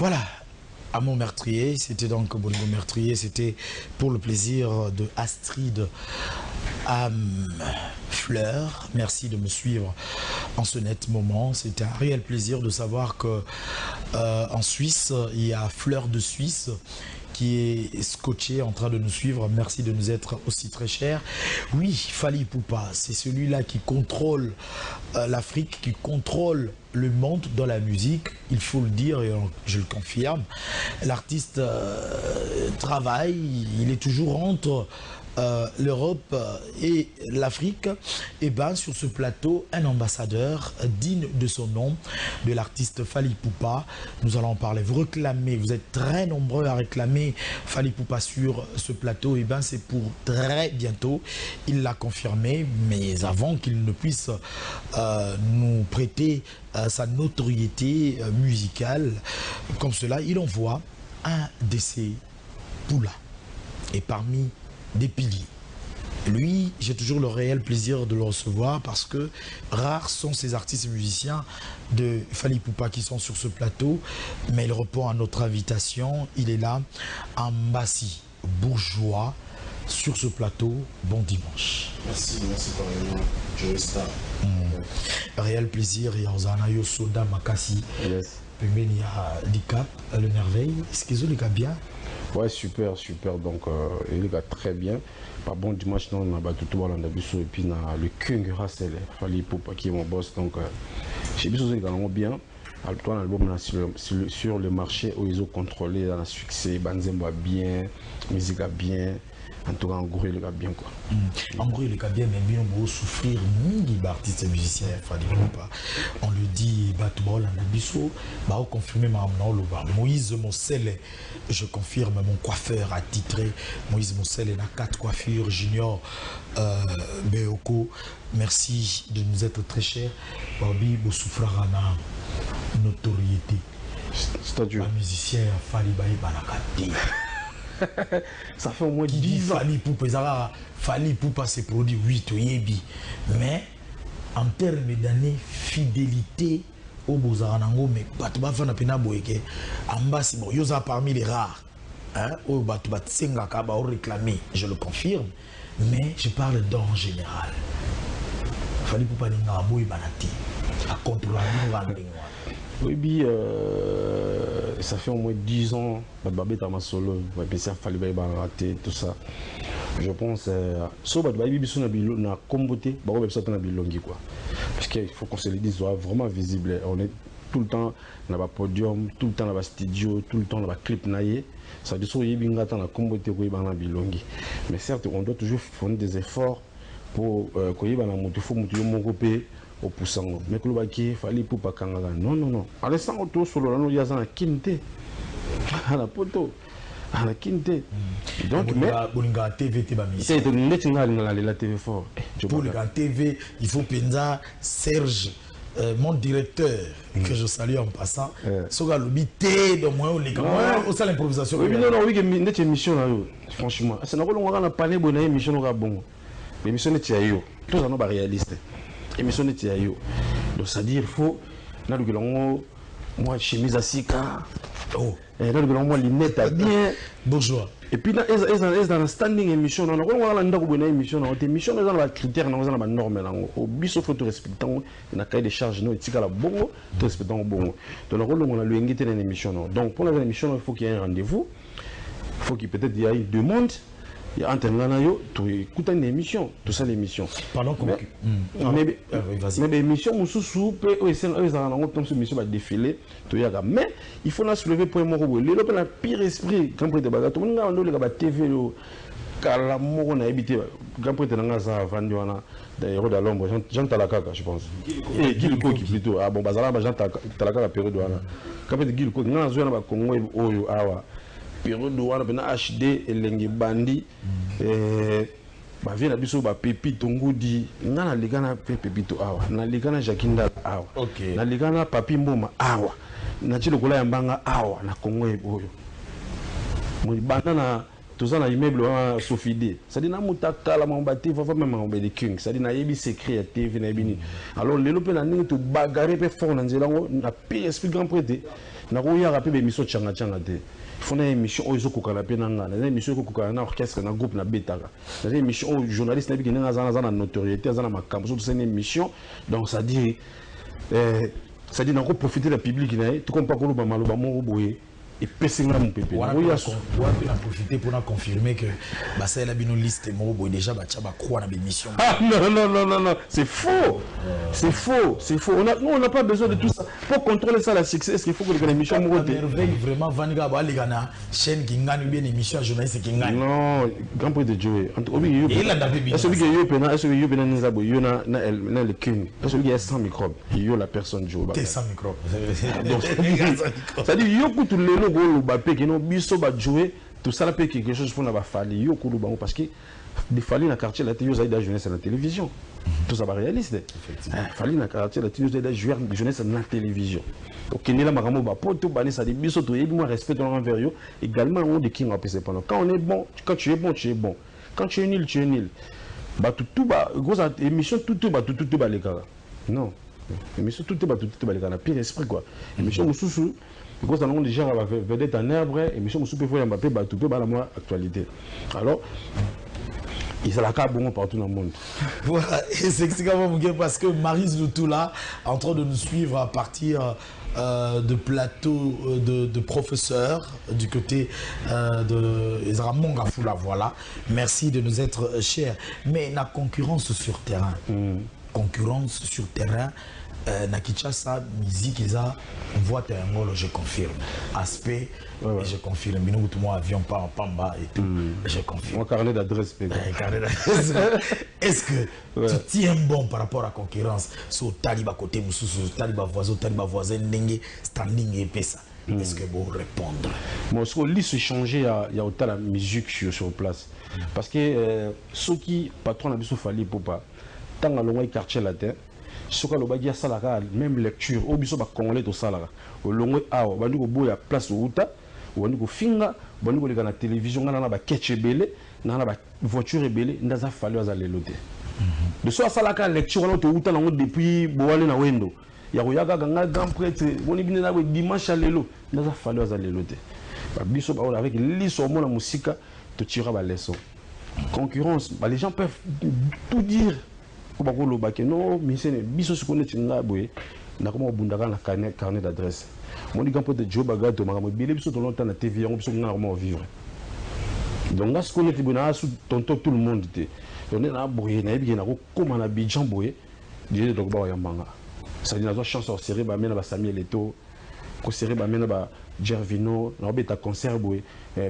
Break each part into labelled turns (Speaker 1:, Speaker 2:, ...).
Speaker 1: Voilà, Amour meurtrier, c'était donc Bolingo meurtrier, c'était pour le plaisir de Astrid Fleur. Merci de me suivre en ce net moment. C'était un réel plaisir de savoir que en Suisse, il y a Fleur de Suisse qui est scotché en train de nous suivre. Merci de nous être aussi très chers. Oui, Fally Ipupa, c'est celui-là qui contrôle l'Afrique, qui contrôle le monde dans la musique, il faut le dire et je le confirme. L'artiste travaille, il est toujours entre l'Europe et l'Afrique. Et bien sur ce plateau, un ambassadeur digne de son nom, de l'artiste Fally Ipupa. Nous allons en parler. Vous réclamez, vous êtes très nombreux à réclamer Fally Ipupa sur ce plateau. Et bien c'est pour très bientôt. Il l'a confirmé, mais avant qu'il ne puisse nous prêter sa notoriété musicale comme cela, il envoie un de ses poulas. Et parmi des piliers. Lui, j'ai toujours le réel plaisir de le recevoir parce que rares sont ces artistes et musiciens de Fally Ipupa qui sont sur ce plateau, mais il répond à notre invitation. Il est là, Ambassi Bourgeois, sur ce plateau. Bon dimanche.
Speaker 2: Merci pareillement. Joey Star.
Speaker 1: Réel plaisir. Il y a Ozanayo Soda Makasi.
Speaker 2: Yes.
Speaker 1: Il y a Dicap, le merveille. Est-ce qu'ils ont les gars bien?
Speaker 2: Ouais, super. Donc, il est très bien. Pas bon dimanche, non, on a battu tout le monde et puis le King Russell, Fally Ipupa qui est mon boss. Donc, j'ai vu que c'est bien. Toi, l'album sur le marché où ils ont contrôlé dans le succès, Banzembo bien, musique bien. En tout cas, en gros, il est bien quoi.
Speaker 1: En gros, il est bien, mais bien, on va souffrir, ni artistes et musiciens, Fally Ipupa. On le dit, Batball, on a biso, bah, on confirme ma Moïse Mossel, je confirme, mon coiffeur attitré, Moïse Mossel, il a 4 coiffures, Junior, Beoko. Merci de nous être très chers. Barbie, vous souffrira na notoriété.
Speaker 2: C'est-à-dire,
Speaker 1: un musicien, Fally Banakati.
Speaker 2: Ça fait au moins 10 ans.
Speaker 1: Fally Ipupa s'est produit 8 yebi. Mais en termes d'années, fidélité au Bozaranango, mais Batouba Fanapena Boeke, Ambassi, bon, Yosa parmi les rares. Au Batouba Tsenga Kaba au réclamé, je le confirme. Mais je parle d'en général. Fally Ipupa n'a pas banati. À contrôler
Speaker 2: oui, ça fait au moins 10 ans, Babé Tama Solo, Fally Ipupa raté, tout ça. Je pense, so Babé Biso na comboté, Babé Biso na bilongi quoi. Parce qu'il faut qu'on se le dise, soit vraiment visible. On est tout le temps dans le podium, tout le temps dans le studio, tout le temps dans le clip naïe. Ça veut dire que Yibinga na comboté ko Yibana bilongi. Mais certes, on doit toujours fournir des efforts pour que Yibana mutu fo mutu mongopé. Au poussant, mais que le baquet, Fally Ipupa Kangara. Non. À l'instant, autour sur le il y a un quinte. À la poteau. À la quinte. Donc, mais.
Speaker 1: Bolinga TV,
Speaker 2: c'est de la TV fort.
Speaker 1: Pour le TV, il faut penser Serge, mon directeur, que je salue en passant. Soga l'obité, de moi, les gars. Au sein de l'improvisation.
Speaker 2: Oui, non, oui, mais notre émission là, franchement. C'est un rôle où on a parlé de l'émission, on a bon. L'émission est yo. Tout ça, on est réaliste. Émission de Tiayo. Donc, c'est-à-dire, il faut. Moi, chemise à sika. Oh. Et là, moi, lunettes à bien.
Speaker 1: Bourgeois.
Speaker 2: Et puis, dans la standing émission, on a une émission. L'émission, on a des critères, on a des normes. Au bis, il faut tout respecter. On a cahier des charges, on a bon, tout respecter bon. Donc, on a le invité dans l'émission. Donc, pour la émission, il faut qu'il y ait un rendez-vous. Il faut qu'il peut-être y ait une demande. Il y a un ternayo, tu écoutes une émission, tout ça l'émission.
Speaker 1: Pardon,
Speaker 2: mais l'émission, mais il faut la soulever pour un robot. Le pire esprit, quand on a tout le monde a TV, car la mort on a habité, quand on a vendu d'ailleurs dans l'ombre, Jean Talaka, je pense. Et Gilko qui plutôt, ah bon, Bazala, Jean Talaka la période. Quand on a Gilko, on a besoin de Congo, Oyo, Awa. Période où on a HD et lengi bandi ba vient biso ba pépito ngudi ngana ligana pépito awa na ligana Jakinda awa na ligana Papi Mboma awa na chilo kola yambanga awa na Kongo eboyo mo banda na toza na immeuble wa Sofide ça dit na mutaka la mambati va même en de king ça dit na yebi secret ya TV na bini alors lelo pe na ningi to bagarre pe fort na nzela ngo na PSP grand prêtre na ko ya rapé émission changa changa te faut une émission où ils ont coupé la peine une émission où coupé un orchestre un groupe na betaka une émission où journaliste na bi na za notoriété za na makambo surtout c'est une émission donc ça dit na ko profiter la public na tout comme pas ko ba maloba mo boye et personne mon pépé.
Speaker 1: On a profité pour confirmer que ça la bino liste mo déjà ba tchaba croire na émission.
Speaker 2: Ah non, c'est faux. C'est faux. On n'a pas besoin de tout ça pour contrôler ça la succès. Est-ce qu'il faut que l'émission mo
Speaker 1: merveille vraiment vaniga ba ligana chaîne qui gagne bien émission journaliste qui gagne.
Speaker 2: Non, grand point de Joe.
Speaker 1: Et là d'après
Speaker 2: est-ce que yo pena nzabo yo na le king. Est-ce que y a 100 microbes. Yo la personne Joe.
Speaker 1: 100 microbes.
Speaker 2: Ça dit yo tout le le Mbappé qui n'ont biso ba jouer tout ça là quelque chose pour na fali yo kulu bango parce que des fali na quartier la télé da jeunesse à la télévision tout ça va réaliste effectivement fali na quartier la télé da jeunesse à la télévision ok ni la makambo ba poto bani ça dit biso to moi respect envers yo également on de king en PC pendant quand on est bon quand tu es bon quand tu es nul ba tout ba grosse émission tout ba les gars non émission tout ba les gars na pire esprit quoi émission mususu parce que nous déjà vedette en herbe et mission soupe faut Mbappé ba tout ba la moi actualité alors il s'est la cas bon partout dans le monde.
Speaker 1: Voilà, et c'est extrêmement bien parce que Maryse Lutoula en train de nous suivre à partir de plateau de professeurs du côté de Ezra Mongafoula, voilà. Merci de nous être chers. Mais la concurrence sur terrain, concurrence sur terrain. Na Kinshasa, musique, ils ont voix terangolo, je confirme. Aspect, et je confirme. Nous, tout moi avion pas en Pamba et tout, je confirme.
Speaker 2: Mon carnet d'adresse,
Speaker 1: est-ce que tu tiens bon par rapport à la concurrence sur Taliba côté Moussous, Taliba voisin, Nengue, standing et Pessa? Est-ce que vous répondre?
Speaker 2: Moi, ce qu'on lit se changer, il y a autant la musique sur place. Parce que ceux qui, patron, n'a pas fallu pour pas, tant à l'ongoi quartier latin. Ce que l'on a salaka même lecture au biso ba congolais to salaka au longo awa bandu ko boya place uta bandu ko finga bandu ko leka na télévision ngana na ba ketche belé na ba voiture belé ndaza fallu za lelote de so salaka lecture na to uta nango depuis boale na wendo ya ko yaga ganga grand prêtre boni bine na dimanche lelo ndaza fallu za lelote ba biso ba avec liso mona musika to tira ba leçon concurrence les gens peuvent tout dire non, mais c'est biso ce qu'on est là, boy. Na comment bundaka na carnet d'adresse. Mon dit quand de Joe Bagato, ma billet biso tout longtemps na TV, on biso na comment vivre. Donc là ce qu'on est tribunal sous tonton tout le monde était. On est là boy, na bien na ko comme na Abidjan boy. Dieu donc ba yambanga. Ça dit na zo chance sur série ba mena ba Samuel Eto'o, ko série ba mena ba Gervino, na obeta concert boy.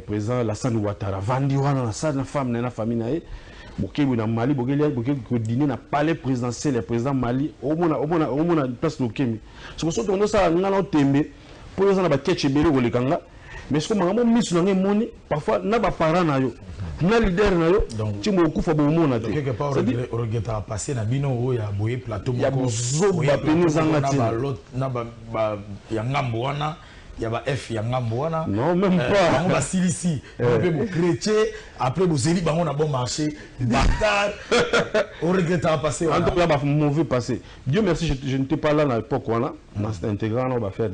Speaker 2: Président Lassane Ouattara, vandi wana na sa na femme na famille na e. Boké na Mali boké dîner na palais présidentiel le président Mali au mona place lokemi so ko soto ça ngana tembe pour les na ba ketche belé ko lekanga mais ce que mangamo misu na moni parfois na ba parents na yo na leader na yo ti mo kufa bo mona te
Speaker 1: quelque part regeta passer na bino o ya boye plateau
Speaker 2: ya bozo ba penizanga ti
Speaker 1: na ba ya ngambo wana il y a F, il y a Ngambouana.
Speaker 2: Non, même pas.
Speaker 1: On va ici. On peut vous chrétien. Après, vous allez on a bon marché. Bâtard. On regrette à passer.
Speaker 2: En tout cas, il mauvais passé. Dieu merci, je n'étais pas là à l'époque. Dans cet intégrant, on va faire.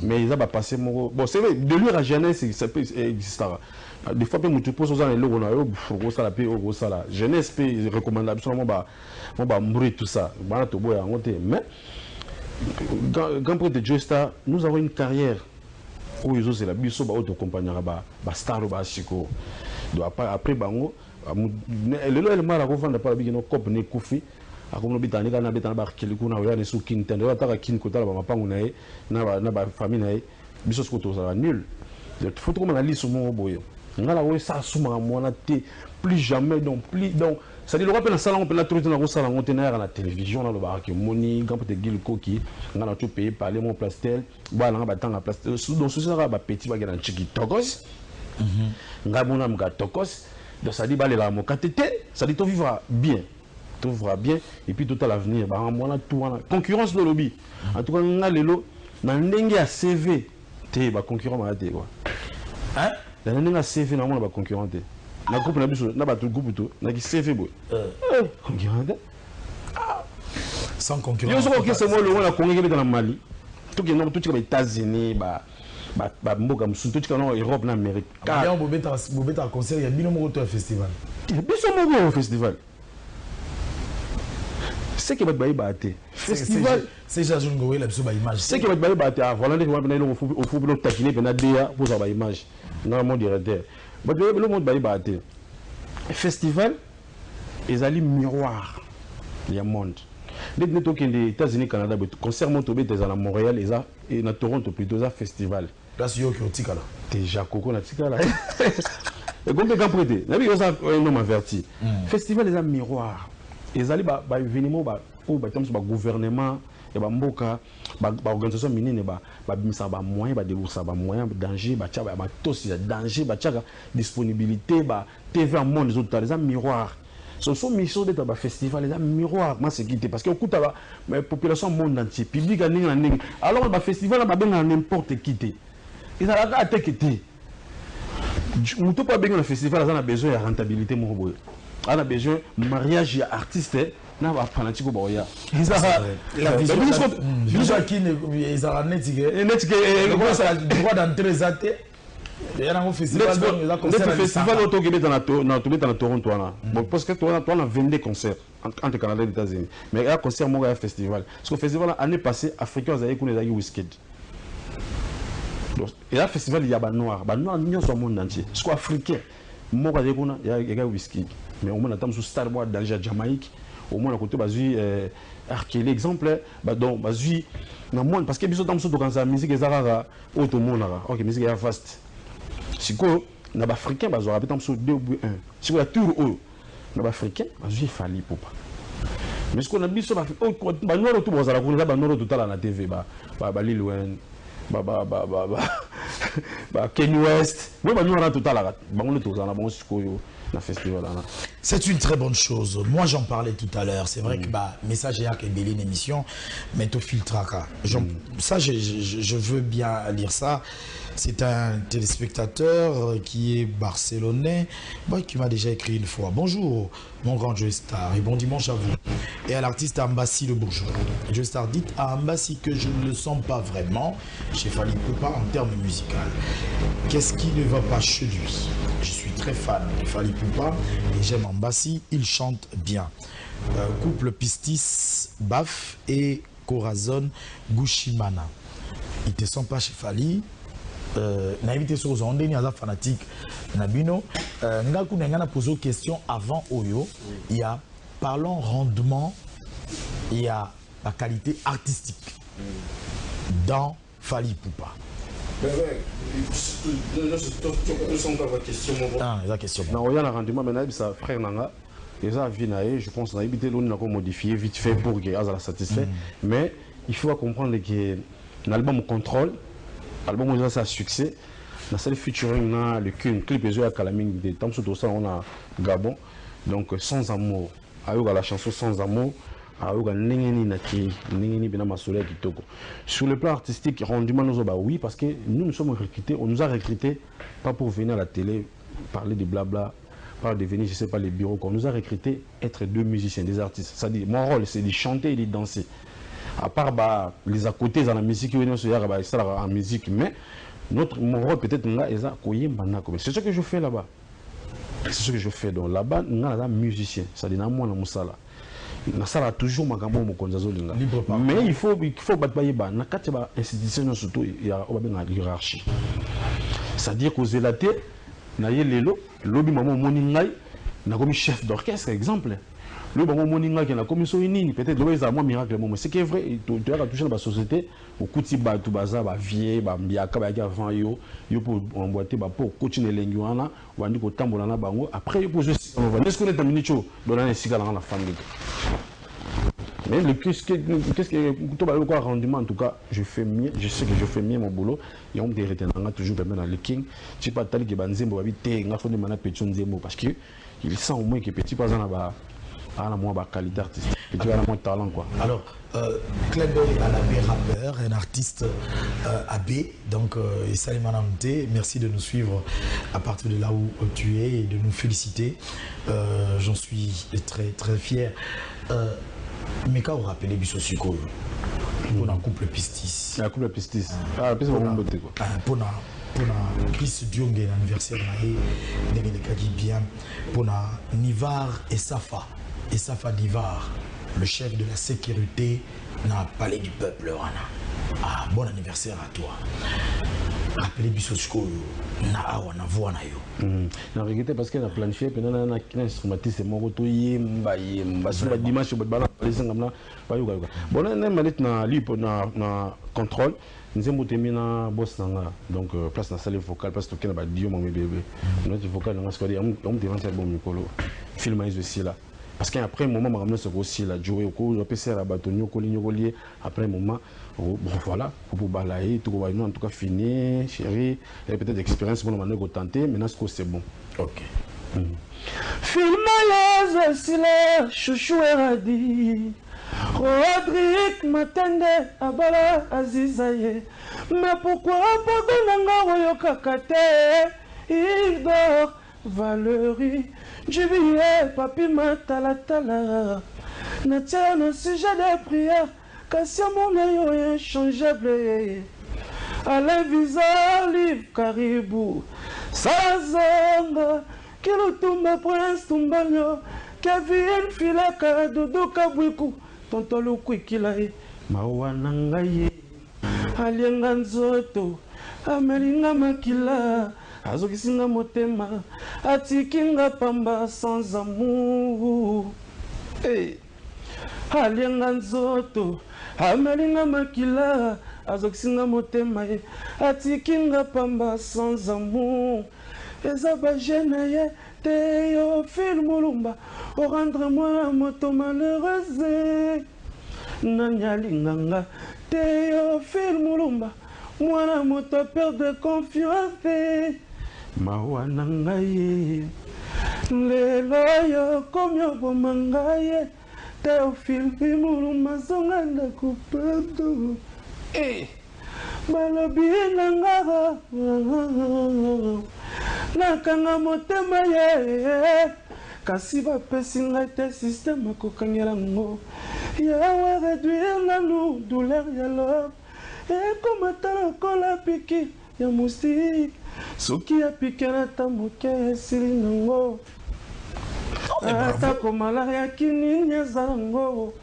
Speaker 2: Mais ils ont passé. Bon, c'est vrai, de lui à jeunesse, ça peut exister. Des fois, quand tu poses aux gens, jeunesse peut recommander absolument mourir tout ça. Mais, quand pour de Joe Star, nous avons une carrière. Où ils ont c'est la biso ba auto compagnie ba star ba chiko do après bango le mara ko fanda pa bi no cop ne kufi akomo bitani kana betana ba kiliku na ya ne su kintende wa taka kin ko tala ba mapangu na ye na ba famille na ye biso ko to ça nul de photo comme na liso mo boyo ngala wo sa suma mona te plus jamais donc ça dit le rappel na salon on peut la trouver na ko salon on tenir na télévision na lo ba ke moni grand peut gil koki ngana tout payer parler mon plastel ba na ba tanga plastel donc ce sera ba petit ba na chiki tokos ngabona mga tokos donc ça dit ba le la mo katete ça dit to vivra bien et puis tout à l'avenir ba mona tout wana concurrence no lobby en tout cas ngalelo na ndenge ya CV te ba concurrent ma te quoi hein la ndenge ya CV na mona ba concurrent te na groupe na biso na ba tout groupe tout na ki CV boy concurrent
Speaker 1: sans concurrence
Speaker 2: yo so ko c'est moi le na Congo ke na Mali tout qui est aux États-Unis, mboka musu tout qui est en Europe, en Amérique.
Speaker 1: Car on peut un concert, il y a bien au festival.
Speaker 2: Il y a bien au festival. C'est qui va te battre. Festival.
Speaker 1: C'est déjà une goéle absolue image.
Speaker 2: C'est qui va te battre. Voilà, les gens au football taquiner, ben adia pour avoir image. Normalement directeur. Mais le monde va battre. Festival, ils allaient miroir. Il y a monde. Les États-Unis, Canada, concert Montobé, ils à Montréal, et à Toronto plutôt, ça festival.
Speaker 1: Là, c'est qui est là.
Speaker 2: Déjà, Coco, on a tika là. Et comme tu as prêté, il y a un homme averti. Festival, ils ont miroir. Ils allaient événement pour le gouvernement, et mboka, organisation minière, ça va moyen, ça va moyen, danger, danger, disponibilité, TV en monde, les autres, les ont miroir. Ce sont mission d'être un festival, les miroirs, moi c'est quitté parce que la population monde entier, public alors le festival n'a pas n'importe qui. Ils ont la quitté. Nous ne pas bien le festival, on a besoin de rentabilité, on a besoin de mariage artiste. Na ba fanatique boya
Speaker 1: la vision qui ils ont droit d'entrer zaté et un festival
Speaker 2: festival auto qui est dans Toronto bon parce que toi on a 22 concerts entre Canada et les États-Unis mais il y a concert moi festival parce que festival l'année passée africain vous avez connu Wizkid et là festival il y a noir ni sur le monde entier parce que africain moi il y a Wizkid mais au moins attend sur Star Boy dans Jamaïque au moins à côté basui arqué exemple donc basui na monde parce que biso tam so to kanza musique ezara auto monara OK musique ya fast siko na ba africain bazo rapé tam so 2 ou 1 siko la tour o na ba africain basui fali popa mais ce qu'on a biso ba noiro to bozala ko ba noiro to tala na TV ba Lil Wayne Kanye West moi ba noiro to tala ba on to zana bon siko yo.
Speaker 1: C'est une très bonne chose. Moi, j'en parlais tout à l'heure. C'est vrai que message est une belle émission, mais au filtraka. Ça, je veux bien lire ça. C'est un téléspectateur qui est barcelonais, qui m'a déjà écrit une fois. Bonjour, mon grand Joe Star, et bon dimanche à vous. Et à l'artiste Ambassi le Bourgeois. Joe Star dit à Ambassi que je ne le sens pas vraiment chez Fally Poupa en termes musicaux. Qu'est-ce qui ne va pas chez lui? Je suis très fan de Fally Poupa et j'aime Ambassi, il chante bien. Couple Pistis Baf et Corazon Gushimana. Il ne te sent pas chez Fally. N'invité sur ondes, il y a des fanatiques. Nabino, Ngaku n'a posé une question avant Oyo. Il y a parlons rendement, il y a la qualité artistique dans Fally Poupa.
Speaker 2: La question. Non, il y a un rendement, mais ça frère Nanga. Et ça, je pense qu'on a évité de modifier vite fait pour que ça satisfait. Mais il faut comprendre que l'album contrôle. L'album a un succès. La seule featuring, le clip est à Calaming de Tam Sotosa, on a Gabon. Donc, Sans Amour. Avec la chanson Sans Amour. Sur le plan artistique, rendement nous oui, parce que nous sommes recrutés, on nous a recrutés pas pour venir à la télé, parler de blabla, pas de venir, je sais pas, les bureaux. On nous a recrutés être deux musiciens, des artistes. C'est-à-dire, mon rôle, c'est de chanter et de danser. À part les à côté dans la musique, en musique, mais mon rôle peut-être c'est ce que je fais là-bas. C'est ce que je fais. Donc là-bas, nous sommes musiciens. C'est-à-dire, moi, je ça toujours mais il faut battre institution surtout il y a une hiérarchie. C'est-à-dire qu'aux élatés, na yelelo lobi maman moningai na comme chef d'orchestre exemple. Le bon moningai qui na comme soinini peut-être le ça moi miracle mais c'est qui est vrai tu as touché la société au kuti ba tout baza ba vie ba mbiaka ba avant yo pour emboîter ba pour continuer lenguana wandi ko tambola na bango après yo pour juste on va est-ce qu'on est terminé chaud dans la sigala dans la famille. Mais qu'est-ce que quoi rendement en tout cas je fais mieux, je sais que je fais mieux mon boulot et on me dit toujours dans le king tu pas tali que banzembo habiter nga faut demander petit nzembo parce que il sent au moins que petit pas à moins qualité artistique petit à moins talent quoi.
Speaker 1: Alors Club Alabé rappeur, un artiste AB, donc Salim Anamte, merci de nous suivre à partir de là où tu es et de nous féliciter. J'en suis très très fier. Mais quand vous rappelez Bissosiko, pour un couple pistis.
Speaker 2: Un couple pistis. Ah, pistis va bomboter quoi.
Speaker 1: Pour Chris Diongue l'anniversaire de bien pour Nivar et Safa Nivar, le chef de la sécurité n'a palais du peuple Rana. Ah, bon anniversaire à toi. Rappelez Bissosco na awa na voix na yo.
Speaker 2: Na regretté parce que na planifié pendant na instrumentiste mon retour yemba sur la dimanche au bala les ngamna ba yoga. Bon na malet na li na contrôle. Nous avons été mis dans boss nanga donc place na salle vocale parce que na ba dio mon bébé. Notre vocal na squad on devant ça bon micro. Film aussi là. Parce qu'après un moment, je suis aussi là, jouer au cours, je peux faire la bâtonnier, après un moment, bon voilà, pour balayer, tout va en tout cas fini, chérie, il y a peut-être d'expérience pour nous tenter, mais c'est bon.
Speaker 1: Ok.
Speaker 3: Filma aussi là, chouchou et radis. Rodrigue Matende, Abala Azizaye. Mais pourquoi pas de Nanga Kakate, il dort, Valérie. Jubilé, papi matalatala. Natia no sujet de prière, Kassia mon œil inchangeable. Alain Visa, livre Caribou. Sazanga, Kilotumba Prince Tumbanyo, Kevin Filaka, Dodo Kabwiku, Tontolo Kwikilae, Mawanangaye, Alienganzoto, Amelinga Makila. Azokisinga motema atikinga pamba sans amour. Hey. Alienga nzoto amelinga makila azokisinga motema atikinga pamba sans amour. Ezaba jenaye Théophile Moulumba au rendre-moi la moto malheureuse. Nanyalinganga Théophile Moulumba moi la moto perd de confiance. Mawanangaye lelo yo komyo bomangaye Théophile Moulumba zonganda kupendo balobi nangara nakanga motema ye kasi bapesi ngai te système akokangela ngo yawe réduire nanu douleur ya love comme tala piki ya musique soki ya piki na tamuke esili nango atako malaria kinini ezala ngo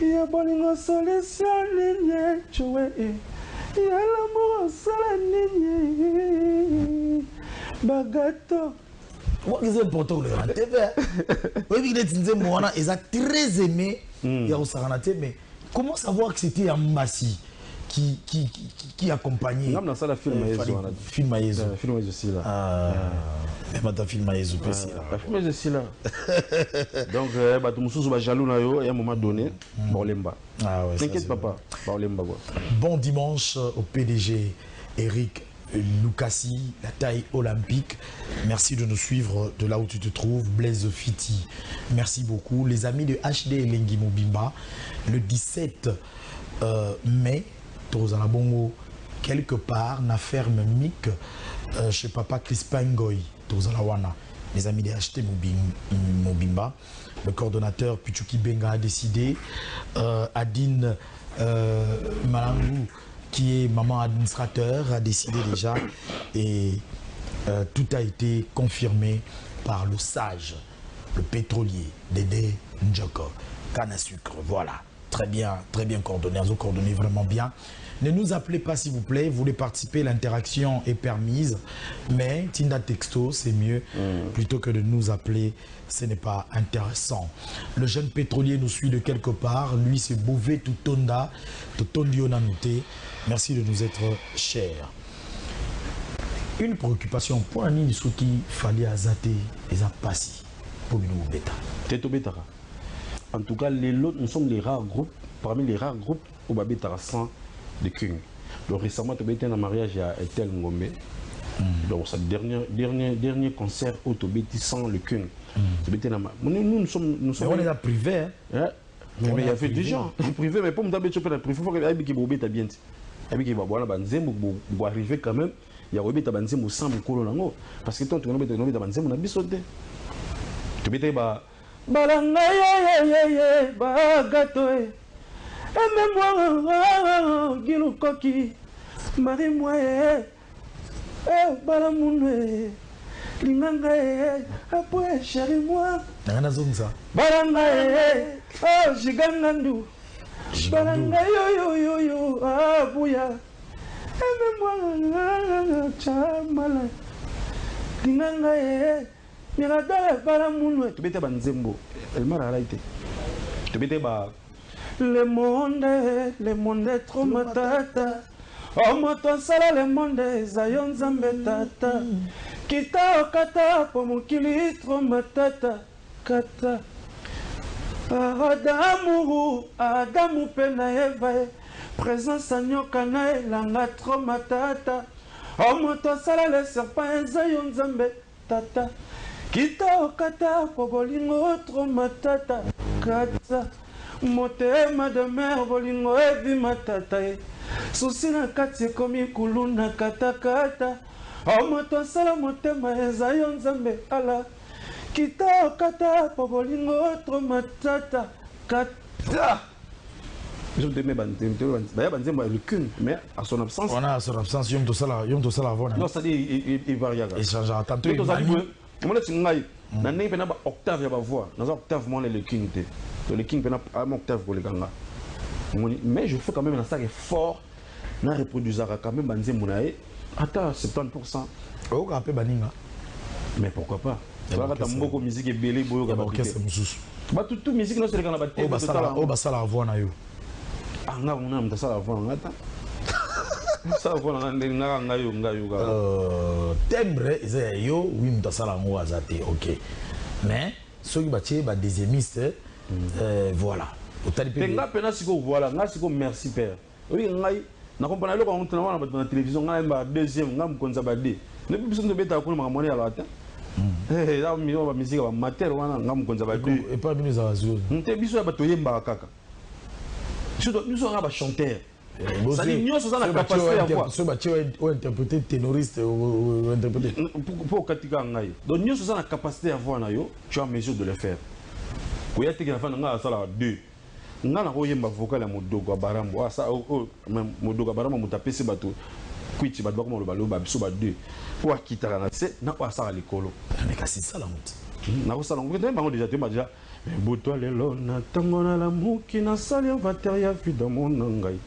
Speaker 3: ya bolingo solution nini ecuwe ya lamour osala nini bagato.
Speaker 1: C'est important le TV. Oui, il est très aimé. Mais comment savoir que c'était un Massi qui accompagnait
Speaker 2: le film Maïzo aussi là.
Speaker 1: Même film Maïzo aussi là.
Speaker 2: La film aussi là. Donc tu me souviens jaloux na yo et à un moment donné Baolemba. Ah ouais. T'inquiète papa, Baolemba quoi.
Speaker 1: Bon dimanche au PDG Eric Lucassi, la taille olympique. Merci de nous suivre de là où tu te trouves. Blaise Fiti, merci beaucoup. Les amis de HD Elengi Mobimba, le 17 mai, Tozana Bongo, quelque part, na ferme Mick, chez papa Crispin Ngoy, Tozana Wana. Les amis de HD Mobimba, le coordonnateur Pichuki Benga a décidé, Adine Malangou, qui est maman administrateur, a décidé déjà et tout a été confirmé par le sage, le pétrolier, Dédé Njoko, canne à sucre. Voilà, très bien coordonné, vous coordonnez vraiment bien. Ne nous appelez pas s'il vous plaît, vous voulez participer, l'interaction est permise, mais Tinda Texto c'est mieux, plutôt que de nous appeler, ce n'est pas intéressant. Le jeune pétrolier nous suit de quelque part, lui c'est Bouvé Tutonda, Tutondio Nanouté, merci de nous être chers. Une préoccupation pour un nid ce qui fallait azater et à passer pour nous bêta.
Speaker 2: Teto Betara. En tout cas, nous sommes les rares groupes, parmi les rares groupes au Babetara sans de King. Donc récemment, tu as été en mariage à Etel Ngombe. Donc, c'est le dernier concert au Tobeti sans le King. Nous sommes.
Speaker 1: On est là privé.
Speaker 2: Hein? Mais il y avait des gens. Privé, mais pour me dire que tu es privé, il faut que tu aies bien. Il faut que tu arriver quand même. Il y a des gens qui sont en parce que toi, tu as des gens qui sont en bisoté. Tu as balanga ye bagato
Speaker 3: Aime-moi, Guilou Koki, Marie-moi, Balamoune, Linganga, après chérie-moi. Balanga, oh, Gigangandu, Balanga, yo, ah, Bouya. Aime-moi, Chamala, Linganga, Miradale, Balamoune, tu bêtes Banzembo, elle m'a arrêté. Tu bêtes ba. Le monde est trop matata. Oh, moto sala le monde zayon zambe tata. Kita okata po mukili trop matata. Kata. Adamu pena eva. Présence anyoka na elanga trop matata. Oh, moto sala le serpent zayon zambe tata. Kita okata po bolingo trop matata. Kata. Motema de mer bolingo evi matata susi na kati komi kuluna kata kata moto sala motema eza yo nzambe ala kita kata po bolingo tro matata kata. Je te mets banzembo le cul mais à son absence.
Speaker 1: On a à son absence yom to sala avant.
Speaker 3: Non ça dit il varia.
Speaker 1: Et change tantôt.
Speaker 3: Moi là tingai na ne pena ba octave ya ba voix na octave mon le king te. Le king pena à octave pour les ganga. Mais je fais quand même un sac fort na reproduisera quand même banzembo na ata 70%.
Speaker 1: Oh ka pe baninga.
Speaker 3: Mais pourquoi pas? Tu vois quand beaucoup musique est belé boyo ka ba
Speaker 1: orchestre mususu.
Speaker 3: Ba tout musique no se kana ba te.
Speaker 1: Oh basala voix na yo.
Speaker 3: Ah nga mona mtasala voix ngata. Ça va ngayo
Speaker 1: timbre c'est yo oui mtasala ngo azate OK mais ceux qui batie ba deuxiémiste voilà
Speaker 3: tenga pena siko voilà nga siko merci père oui ngai na comprendre le quand on na télévision nga ba deuxième nga mkonza ba D ne biso ndo beta ko ma moni ala ta là mi ba musique ba mater wana nga mkonza ba D
Speaker 1: et pas bino za wazo
Speaker 3: nte biso ba toyemba kaka nous sommes ba chanteur. Ça dit, nous sommes la capacité à voir.
Speaker 1: Ce bâtiment ou interpréter ténoriste ou interpréter.
Speaker 3: Pour Katika Ngaï. Donc nous sommes la capacité à voir, tu as mesure de le faire. Pour y aller à la fin, on a ça là deux. On a envoyé ma vocale à Modogo Barambo. Ah ça, même Modogo Barambo, mon tapé ce bateau. Kuiti bateau comme le ballon, babiso bat deux. Pour quitter la nation, n'a pas ça à l'école.
Speaker 1: Mais qu'est-ce que c'est ça la honte?
Speaker 3: N'a pas ça. On veut déjà, tu m'as déjà. Boutoi lelo na tango na la muki na sali vateria vida monangai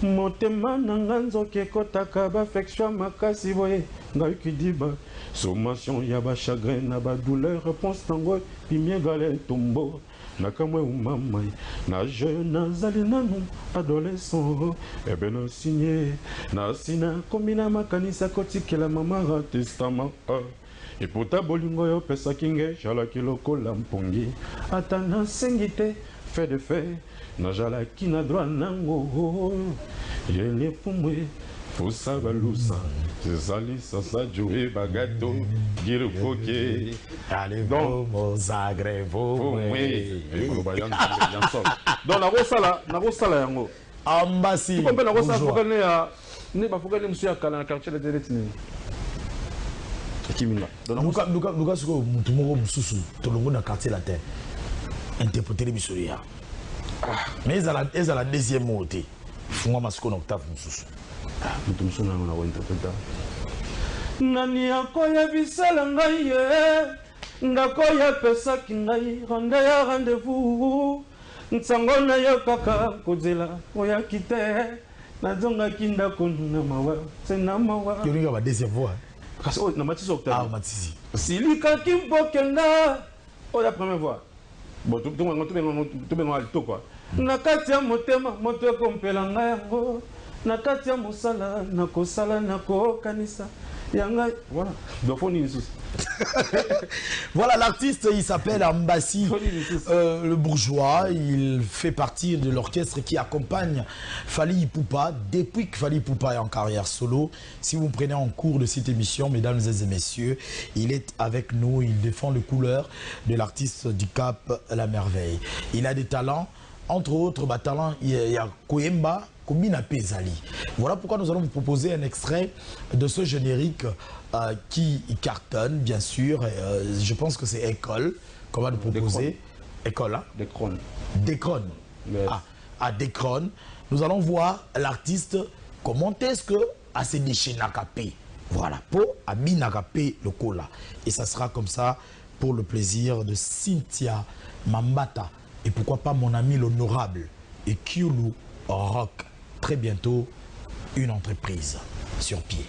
Speaker 3: motema nanga nzoke kotaka ba affection makasi boye ngai kidiba sommation ya ba chagrin na ba douleur réponse tango pimie gale tombo na kamwe umamai na jeune nazali nanu adolescent ebe na signé na sina kombina makanisa kotikela mama testament. Et pour ta bolingo yo pesa kinge jala kiloko lampongi atana sengite fait de fait na jala kina droit nango yele pumwe fusa balusa zali sasa jouer bagato giru foke
Speaker 1: allez bon Zagrevo
Speaker 3: oui donc na rosala yango
Speaker 1: ambasi
Speaker 3: ko na rosala fokane ya ne ba fokane musu ya kala na quartier de Teletini.
Speaker 1: Nous sommes mutu moko mususu tolongo na quartier latin interpréter les bisoria mais ils la deuxième mot te funga masiko na octave mususu
Speaker 3: mutu mususu na interpréter nani akoya bisala ngai ngakoya pesa kingai rendez-vous nsango na yo kaka kozela oya kite nazonga kinda konu na mawa sena mawa
Speaker 1: yoringa ba deuxième voix.
Speaker 3: Parce que Matisse octave.
Speaker 1: Ah, Matisse.
Speaker 3: Si lui quand il bokenda, oh la première fois. Bon tout le monde alto quoi. Nakatia motema moto kompela ngayango. Nakatia mosala nakosala nako kanisa. Yanga voilà. Donc on y
Speaker 1: Voilà, l'artiste, il s'appelle Ambassi, le bourgeois. Il fait partie de l'orchestre qui accompagne Fally Ipupa depuis que Fally Ipupa est en carrière solo. Si vous prenez en cours de cette émission, mesdames et messieurs, il est avec nous. Il défend les couleurs de l'artiste du Cap La Merveille. Il a des talents, entre autres, talents, il y a Koyemba, Kombina Pezali. Voilà pourquoi nous allons vous proposer un extrait de ce générique qui cartonne, bien sûr. Je pense que c'est École qu'on va nous proposer. École, hein?
Speaker 3: Des crônes.
Speaker 1: Des crônes.
Speaker 3: Yes.
Speaker 1: Ah, à Décron. Nous allons voir l'artiste comment est-ce que à se déchaîner nakapé. Voilà, pour Abi nakapé le cola. Et ça sera comme ça pour le plaisir de Cynthia Mambata. Et pourquoi pas mon ami l'honorable et Kyulu Rock. Très bientôt, une entreprise sur pied.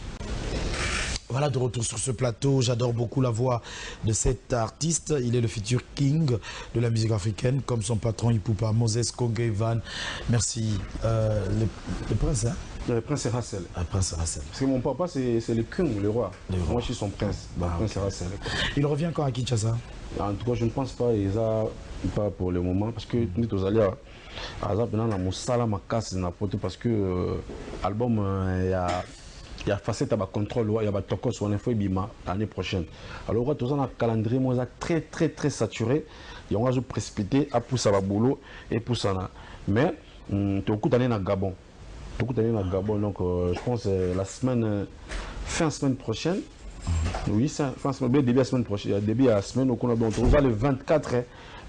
Speaker 1: Voilà, de retour sur ce plateau. J'adore beaucoup la voix de cet artiste. Il est le futur king de la musique africaine, comme son patron Ipupa, Moses Kongevan. Merci. Le prince, hein?
Speaker 2: Le prince Rassel.
Speaker 1: Le prince Rassel.
Speaker 2: Parce que mon papa, c'est le king, le roi. Moi, je suis son prince. Le prince Rassel.
Speaker 1: Il revient quand à Kinshasa?
Speaker 2: En tout cas, je ne pense pas. Pas pour le moment. Parce que nous, tous allés à mon salam à casse parce que l'album, il y a facette à contrôle, il y a toko sur l'info bima l'année prochaine. Alors, tout ça, un calendrier très saturé. Et on va précipiter à pousser à boulot et pousser à. Mais, tu as beaucoup d'années à Gabon. Donc, je pense la semaine, fin semaine prochaine. Oui, début de la semaine prochaine. Début de la semaine, on va le 24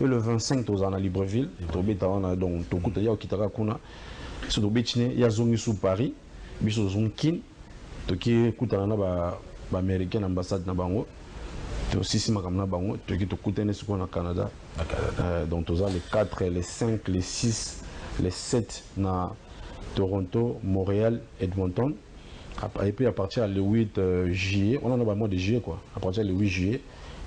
Speaker 2: et le 25 à Libreville. Donc, il y a Zongi sous Paris, il y a Zonkin, il y a américaine ambassade na bango. Aussi si makamna bango, tu as tout au Canada. Donc, les 4, les 5, les 6, les 7 na Toronto, Montréal, Edmonton. Et puis à partir du 8 juillet, on en a le mois de juillet quoi. À partir du 8 juillet,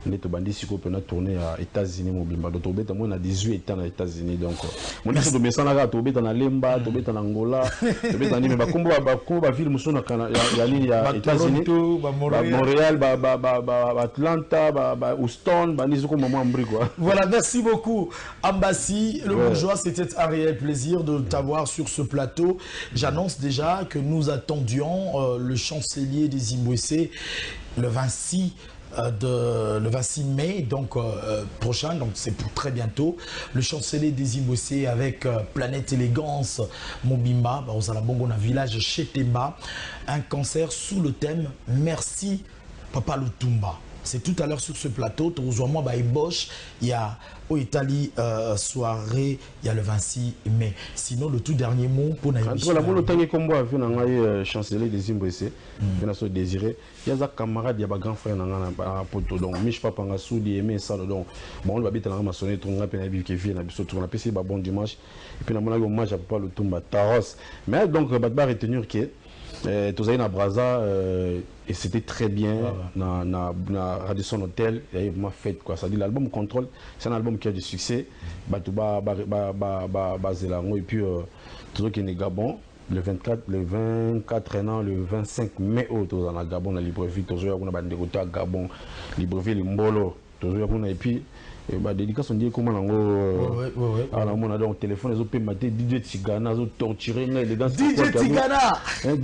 Speaker 2: on est bandit si on peut tourner à États-Unis mobile. Donc on a 18 États aux États-Unis donc. Mon dit que de ça là, tu es en Lemba, tu es en Angola, tu es en mais comment ville muso na il y a États-Unis, Montréal, Atlanta, Houston, bandit comme maman ambri quoi.
Speaker 1: Voilà, merci beaucoup Ambassi, le bourgeois, c'était un réel plaisir de t'avoir sur ce plateau. J'annonce déjà que nous attendions le chancelier des Zimbabwe le 26 mai, donc prochain, donc c'est pour très bientôt. Le chancelier des Zimbabwe avec Planète Élégance Mobimba, au Bongo na village Chetemba, un concert sous le thème Merci Papa Lutumba. C'est tout à l'heure sur ce plateau, il y a au Italie soirée, il y a le 26 mai. Sinon, le tout dernier mot pour la
Speaker 2: chancelier des Zimbabwe, désiré. Il y a des camarades, il y a des grands frères, donc je pas aimé ça. Donc, bon, on va bien sonner, on a bon dimanche. Et puis, on a hommage à Papa Lutumba, Taros. Mais donc, on va retenir que tous les Braza et c'était très bien na Radisson Hotel, il y a vraiment fait quoi. Ça dit l'album Contrôle, c'est un album qui a du succès. Et puis tout qui est Gabon le 24 an, le 25 mai dans la Gabon à Libreville, toujours on a des à Gabon, Libreville, Mbolo, toujours on a et puis dédicace on dit comment alors on a donc téléphone les opé maté DJ Tigana zo torturer élégance
Speaker 1: DJ Tigana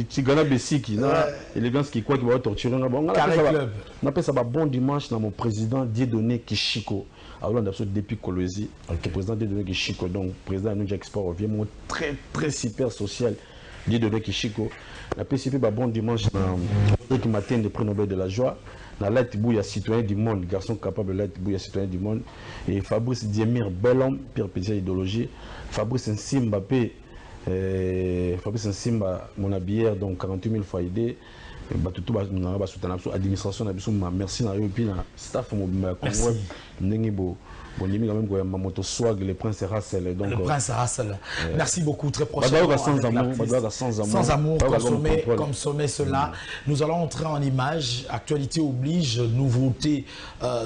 Speaker 2: Tigana Besiki na élégance qui quoi qui va torturer bon on appelle ça bon dimanche dans mon président Dieudonné Kishiko alors on a depuis Kolwezi le président Dieudonné Kishiko donc président nous export vraiment très super social Dieudonné Kishiko la PCP bon dimanche dans qui matin de prix Nobel de la joie. Dans l'être bouille citoyen du monde, garçon capable de l'être bouille citoyen du monde. Et Fabrice Diemir, bel homme, pire petite idéologie. Fabrice Nsimba, Fabrice Nsimba, mon habillère, donc 48 000 fois aidé. Administration, merci, staff, bon, il y a même moto swag, le prince Rassel. Donc,
Speaker 1: le prince Rassel. Merci beaucoup, très prochainement. Sans amour, consommer cela. Nous allons entrer en image. Actualité oblige, nouveauté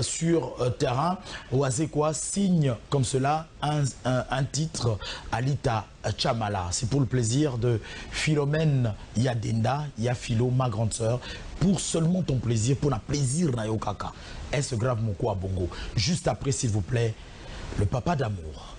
Speaker 1: sur terrain. Oazekwa signe comme cela un titre Alita Chamala. C'est pour le plaisir de Philomène Yadenda, Yafilo, ma grande sœur. Pour seulement ton plaisir, pour la plaisir na yokaka. Est-ce grave mon quoi bongo? Juste après, s'il vous plaît, le papa d'amour.